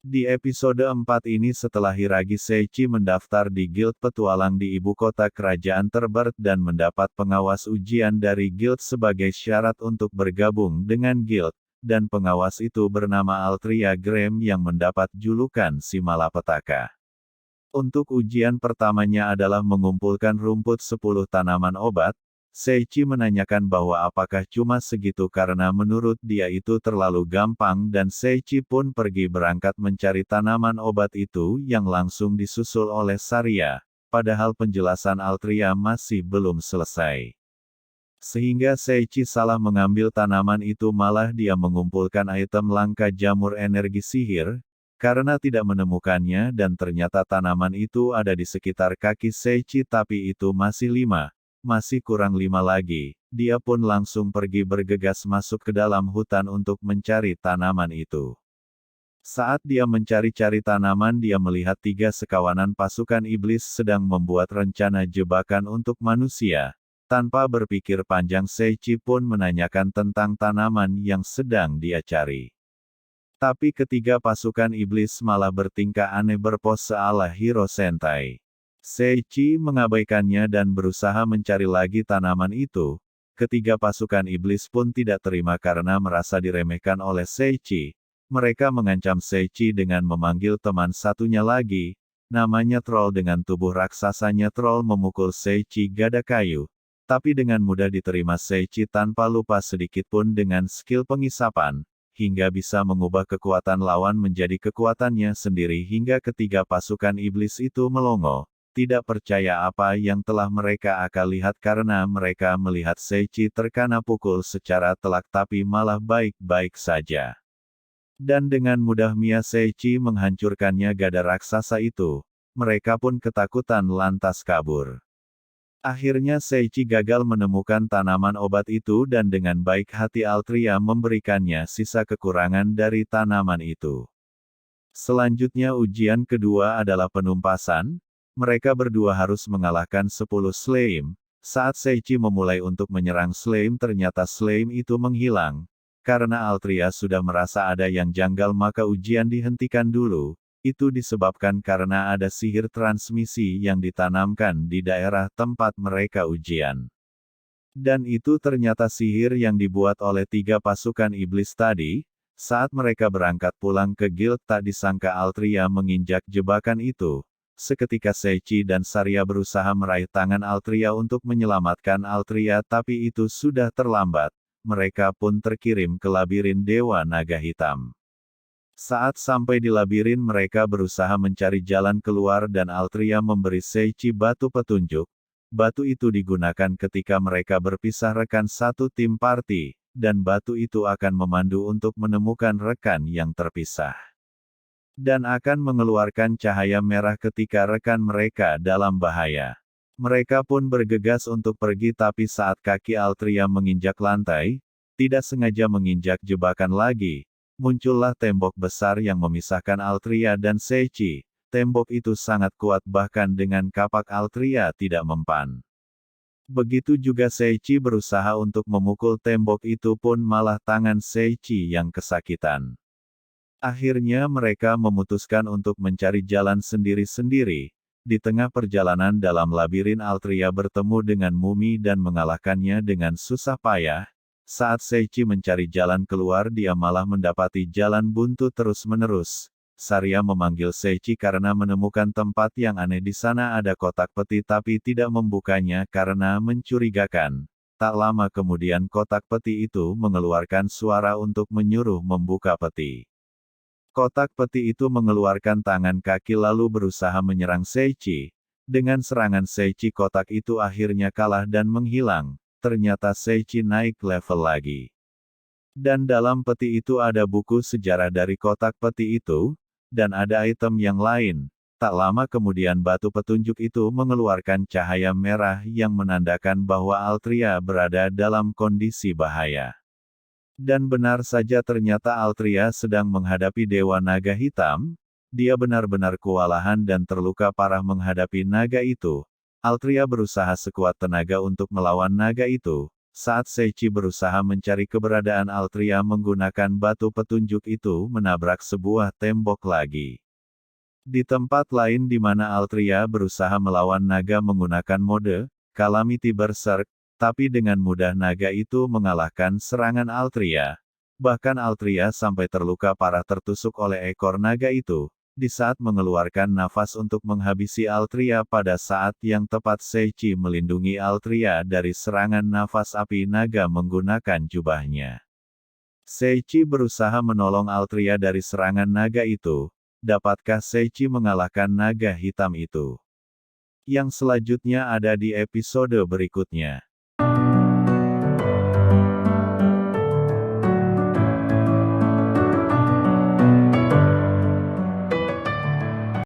Di episode 4 ini setelah Hiragi Seichi mendaftar di Guild Petualang di ibu kota kerajaan Terbert dan mendapat pengawas ujian dari Guild sebagai syarat untuk bergabung dengan Guild, dan pengawas itu bernama Altria Graham yang mendapat julukan si malapetaka. Untuk ujian pertamanya adalah mengumpulkan rumput 10 tanaman obat. Seichi menanyakan bahwa apakah cuma segitu karena menurut dia itu terlalu gampang dan Seichi pun pergi berangkat mencari tanaman obat itu yang langsung disusul oleh Saria, padahal penjelasan Altria masih belum selesai. Sehingga Seichi salah mengambil tanaman itu malah dia mengumpulkan item langka jamur energi sihir, karena tidak menemukannya dan ternyata tanaman itu ada di sekitar kaki Seichi tapi itu masih kurang 5 lagi, dia pun langsung pergi bergegas masuk ke dalam hutan untuk mencari tanaman itu. Saat dia mencari-cari tanaman dia melihat 3 sekawanan pasukan iblis sedang membuat rencana jebakan untuk manusia. Tanpa berpikir panjang Seichi pun menanyakan tentang tanaman yang sedang dia cari. Tapi ketiga pasukan iblis malah bertingkah aneh berpose ala Hero Sentai. Seichi mengabaikannya dan berusaha mencari lagi tanaman itu. Ketiga pasukan iblis pun tidak terima karena merasa diremehkan oleh Seichi. Mereka mengancam Seichi dengan memanggil teman satunya lagi, namanya Troll dengan tubuh raksasanya. Troll memukul Seichi gada kayu, tapi dengan mudah diterima Seichi tanpa lupa sedikitpun dengan skill pengisapan, hingga bisa mengubah kekuatan lawan menjadi kekuatannya sendiri hingga ketiga pasukan iblis itu melongo. Tidak percaya apa yang telah mereka akan lihat karena mereka melihat Seichi terkena pukul secara telak tapi malah baik-baik saja. Dan dengan mudah Mia Seichi menghancurkannya gada raksasa itu, mereka pun ketakutan lantas kabur. Akhirnya Seichi gagal menemukan tanaman obat itu dan dengan baik hati Altria memberikannya sisa kekurangan dari tanaman itu. Selanjutnya ujian kedua adalah penumpasan. Mereka berdua harus mengalahkan 10 slime. Saat Seichi memulai untuk menyerang slime ternyata slime itu menghilang. Karena Altria sudah merasa ada yang janggal maka ujian dihentikan dulu. Itu disebabkan karena ada sihir transmisi yang ditanamkan di daerah tempat mereka ujian. Dan itu ternyata sihir yang dibuat oleh 3 pasukan iblis tadi. Saat mereka berangkat pulang ke guild tak disangka Altria menginjak jebakan itu. Seketika Seichi dan Saria berusaha meraih tangan Altria untuk menyelamatkan Altria tapi itu sudah terlambat. Mereka pun terkirim ke labirin Dewa Naga Hitam. Saat sampai di labirin mereka berusaha mencari jalan keluar dan Altria memberi Seichi batu petunjuk. Batu itu digunakan ketika mereka berpisah rekan satu tim party, dan batu itu akan memandu untuk menemukan rekan yang terpisah. Dan akan mengeluarkan cahaya merah ketika rekan mereka dalam bahaya. Mereka pun bergegas untuk pergi tapi saat kaki Altria menginjak lantai, tidak sengaja menginjak jebakan lagi, muncullah tembok besar yang memisahkan Altria dan Seichi. Tembok itu sangat kuat bahkan dengan kapak Altria tidak mempan. Begitu juga Seichi berusaha untuk memukul tembok itu pun malah tangan Seichi yang kesakitan. Akhirnya mereka memutuskan untuk mencari jalan sendiri-sendiri. Di tengah perjalanan dalam labirin Altria bertemu dengan Mumi dan mengalahkannya dengan susah payah. Saat Seichi mencari jalan keluar dia malah mendapati jalan buntu terus-menerus. Saria memanggil Seichi karena menemukan tempat yang aneh di sana ada kotak peti tapi tidak membukanya karena mencurigakan. Tak lama kemudian kotak peti itu mengeluarkan suara untuk menyuruh membuka peti. Kotak peti itu mengeluarkan tangan kaki lalu berusaha menyerang Seichi. Dengan serangan Seichi kotak itu akhirnya kalah dan menghilang. Ternyata Seichi naik level lagi. Dan dalam peti itu ada buku sejarah dari kotak peti itu, dan ada item yang lain. Tak lama kemudian batu petunjuk itu mengeluarkan cahaya merah yang menandakan bahwa Altria berada dalam kondisi bahaya. Dan benar saja ternyata Altria sedang menghadapi Dewa Naga Hitam. Dia benar-benar kewalahan dan terluka parah menghadapi naga itu. Altria berusaha sekuat tenaga untuk melawan naga itu, Saat Seichi berusaha mencari keberadaan Altria menggunakan batu petunjuk itu menabrak sebuah tembok lagi. Di tempat lain di mana Altria berusaha melawan naga menggunakan mode Calamity Berserk, tapi dengan mudah naga itu mengalahkan serangan Altria. Bahkan Altria sampai terluka parah tertusuk oleh ekor naga itu. Di saat mengeluarkan nafas untuk menghabisi Altria pada saat yang tepat Seichi melindungi Altria dari serangan nafas api naga menggunakan jubahnya. Seichi berusaha menolong Altria dari serangan naga itu. Dapatkah Seichi mengalahkan naga hitam itu? Yang selanjutnya ada di episode berikutnya.